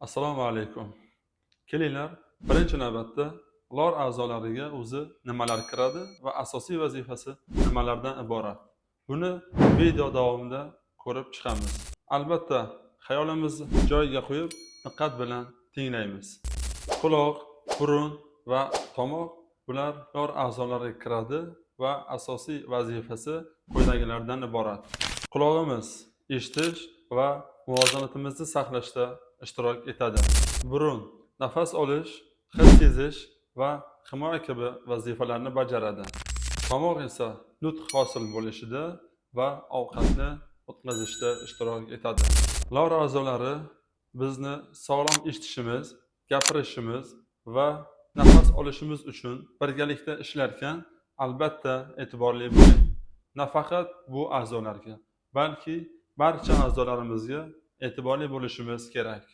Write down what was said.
Assalomu alaykum. Kelinglar, birinchi navbatda lor a'zolariga o'zi nimalar kiradi va asosiy vazifasi nimalardan iborat. Buni video davomida ko'rib chiqamiz. Albatta, xayolimizni joyiga qo'yib, diqqat bilan tinglaymiz. Quloq, burun va tomoq bular lor a'zolariga kiradi va asosiy vazifasi quyidagilardan iborat. Qulog'imiz eshitish va muvozanatimizni saqlashda ishtirok etadi. Burun nafas olish, hid sezish va himoya kabi vazifalarni bajaradi. Tomoq esa nutq hosil bo'lishida va ovqatni o'tkazishda ishtirok etadi. Lor a'zolari bizni sog'lom eshitishimiz, gapirishimiz va nafas olishimiz uchun birgalikda ishlarkan, albatta e'tiborli bo'ling. Nafaqat bu a'zolarga, balki barcha a'zolarimizga e'tiborli bo'lishimiz kerak.